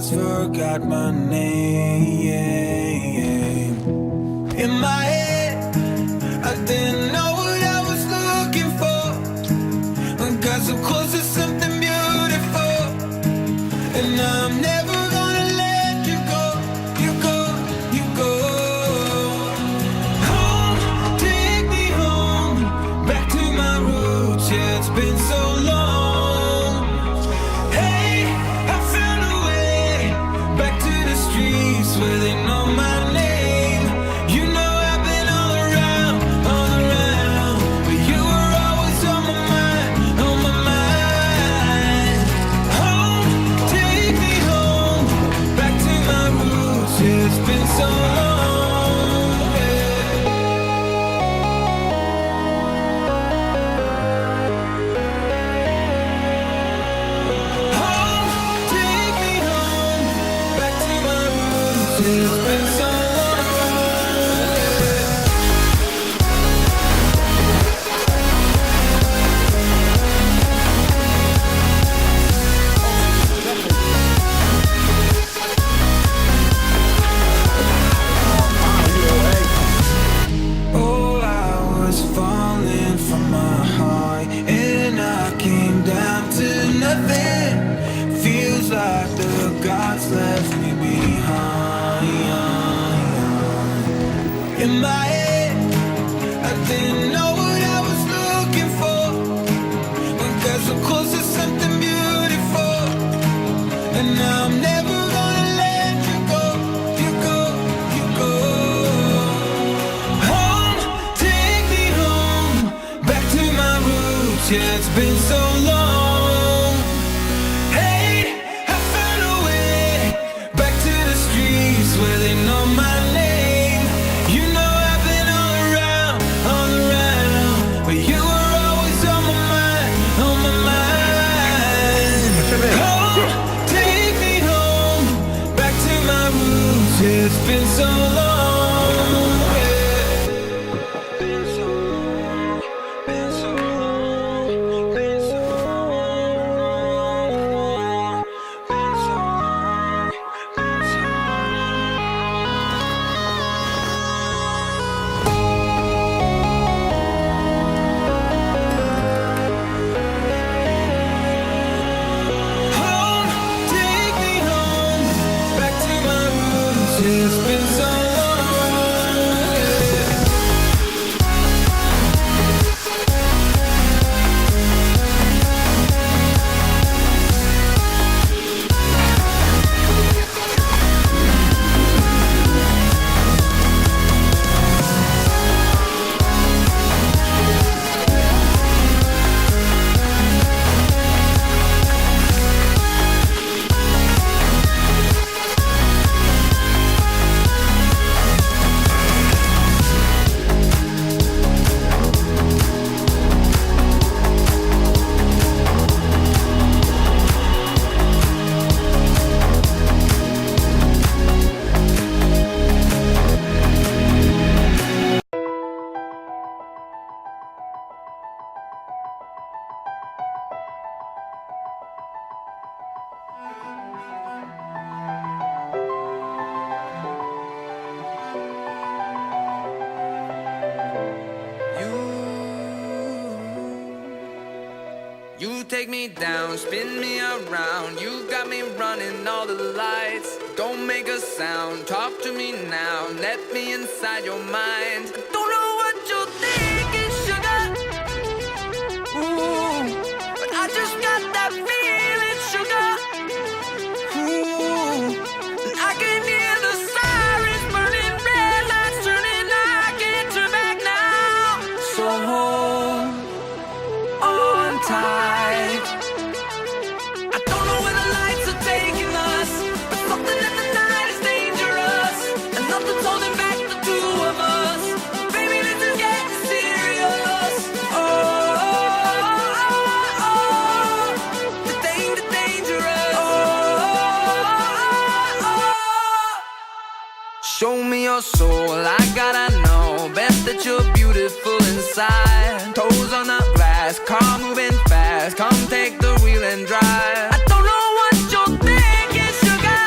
eyes forgot my name. In my head, I didn't know what I was looking for. Got so close to something beautiful, and I'm never gonna let you go. You go, you go. Home, take me home, back to my roots. Yeah, it's been so long. Hey, I found a way back to the streets where they know my name. You know I've been all around, but you were always on my mind, on my mind. Home, take me home, back to my roots. Yeah, it's been so long. Home, take me home, back to my roots. Yeah, it's been so long. Oh, I was falling from my high, and I came down to nothing. Feels like the gods left me behind. In my head, I didn't know what I was looking for. Got so close to something beautiful, and now I'm never gonna let you go. You go, you go. Home, take me home, back to my roots. Yeah, it's been so long. Hey, I found a way back to the streets where they know my name. You know I've been all around, but you were always on my mind, on my mind. Home, take me home, back to my roots. Yeah, it's been so long. Yeah. Been so long, been so long, been so long, been so long, been so Home, take me home, back to my roots. Yeah, it's been so long. You take me down, spin me around. You got me running all the lights. Don't make a sound, talk to me now. Let me inside your mind. Don't know what you're thinking, sugar. Ooh, but I just got that feeling, sugar. Ooh, and I can hear the sirens burning, red lights turning. I can't turn back now. So hold on tight. I don't know where the lights are taking us, but something in the night is dangerous, and nothing's holding back the two of us. Baby, this is getting serious. Oh, the dangerous. Show me your soul, I gotta know. Best that you're beautiful inside. Toes on the glass, car moving fast. Come take the wheel and drive. I don't know what you're thinking, sugar.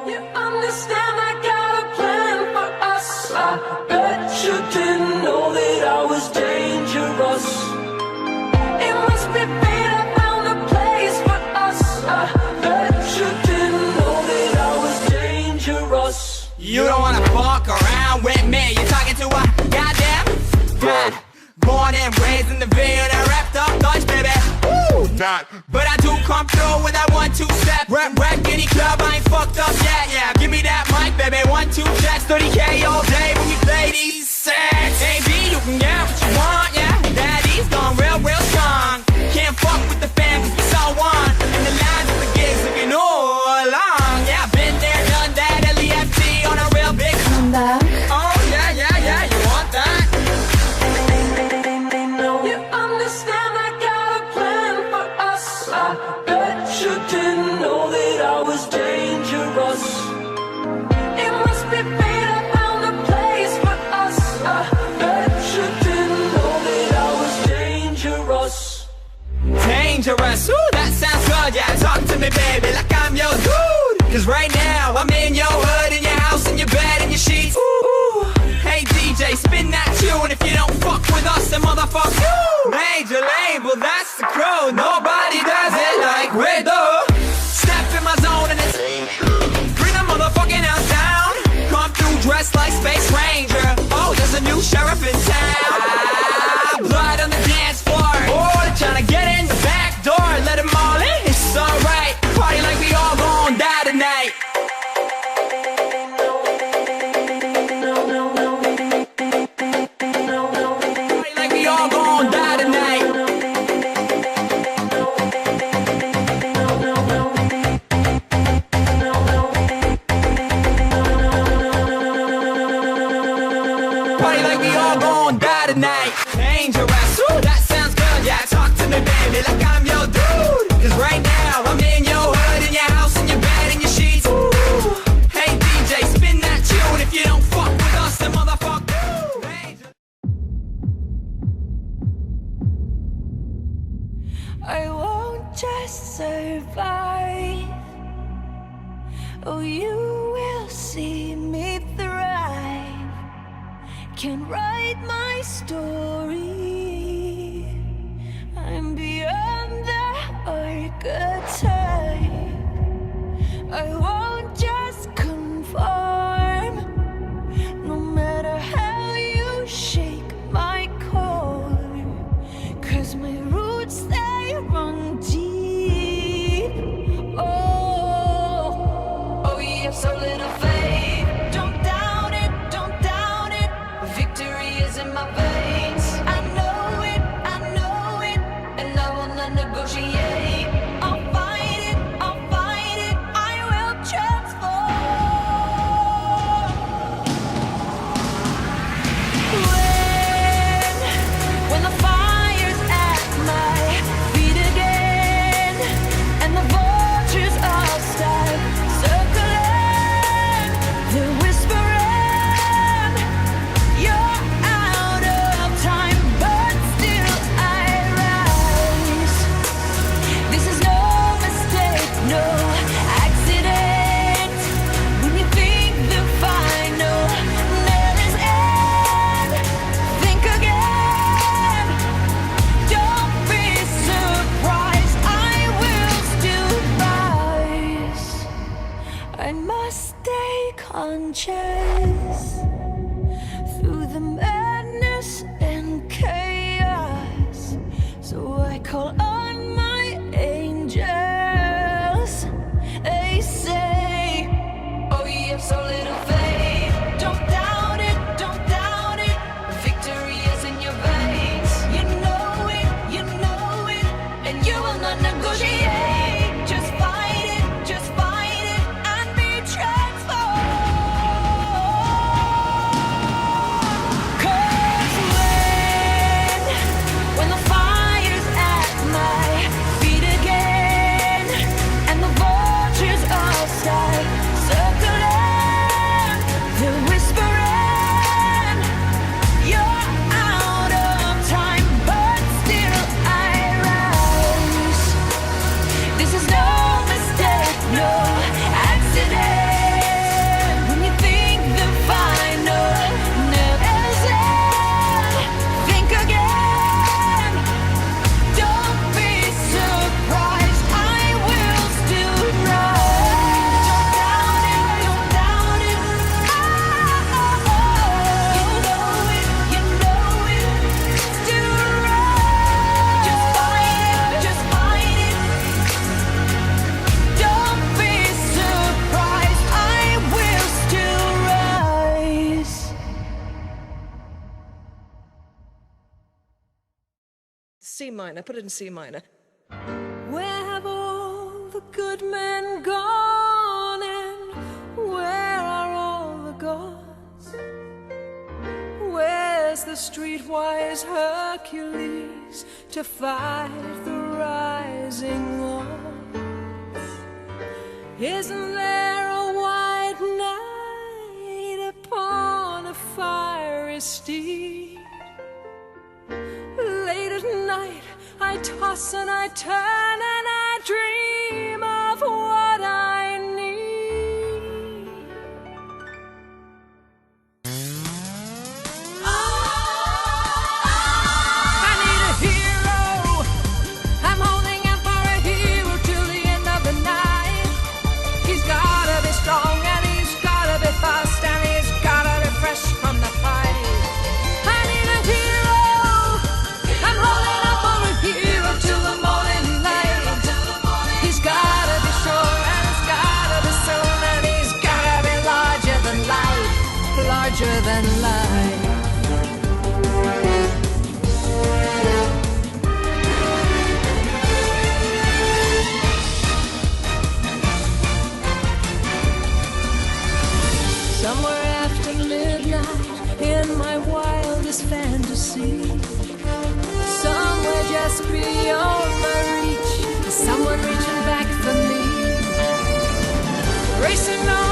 You understand I got a plan for us. I bet you didn't know that I was dangerous. It must be fate I found a place for us. I bet you didn't know that I was dangerous. You don't wanna fuck around with me. You're talking to a goddamn fraud. Born and raised in the Ville, that wrapped up Dutch, baby. Woo! Not. But I do come through with that 1-2 step. Rap any club, I ain't fucked up yet. Yeah, give me that mic, baby. 1-2 checks, 30K all day when we play these sets. AB, you can get what you want, yeah. Daddy's gone real strong. Can't fuck with the fam, cause we saw one. And the lines of the gigs looking all along. Yeah, been there, done that. LEFT on a real big comeback. Oh, yeah, you want that? You understand I got a plan for us. I bet you didn't know that I was dangerous. It must be fate I found a place for us. I bet you didn't know that I was dangerous. Dangerous, ooh, that sounds good. Yeah, talk to me, baby, like I'm your dude. Cause right now, I'm in your hood, in your house, in your bed, in your sheets. Ooh. Hey DJ, spin that tune. If you don't fuck with us, then motherfuck you. Major label, that's the crew. Nobody does it like we do. Step in my zone and it's bring the motherfucking house down. Come through dressed like Space Ranger. Oh, there's a new sheriff in town. Blood on the dance floor. Oh, they're trying to get in the back door. Let them all in, it's alright. Party like we all gon' die tonight. Party like we all gon' die tonight. Party like we all gon' die tonight. Dangerous, ooh, that sounds good. Yeah, talk to me, baby, like I'm your dude. Cause right now, I'm in your hood, in your house, in your bed, in your sheets. Ooh. Hey DJ, spin that tune. If you don't fuck with us, then motherfuck you. Danger- I won't just survive. Oh, you will see me thrive. Can write my story. I'm beyond the archetype. I won't just conform. No matter how you shake my core. Cause my roots, they run deep. Oh, you have so little faith. Don't doubt it, don't doubt it. Victory is in my veins. I know it, and I will not negotiate. I'll fight it, I will transform. When the fire's at my feet again, and the vultures all start circling, they're whispering, you're out of time, but still I rise. This is no mistake, no accident. When you think the final nail is in, think again. Don't be surprised, I will still rise. I must stay conscious through the madness and chaos. So I call on my angels. They say, oh, you have so little faith. Don't doubt it, don't doubt it. Victory is in your veins. You know it, and you will not negotiate. Just fight it, and be transformed. 'Cause when the fire's at my C minor. Put it in C minor. Where have all the good men gone, and where are all the gods? Where's the streetwise Hercules to fight the rising odds? Isn't there a white knight upon a fiery steed? Late at night I toss and I turn and I dream of what I need. I need a hero. I'm holding out for a hero till the end of the night. He's gotta be strong and he's gotta be fast and he's gotta be fresh from the fight. I need a hero. I'm holding out for a hero till the morning light. He's gotta be sure and he's gotta be soon and he's gotta be larger than life, larger than life. Somewhere after midnight, in my wildest fantasy, somewhere just beyond my reach, someone reaching back for me, racing on.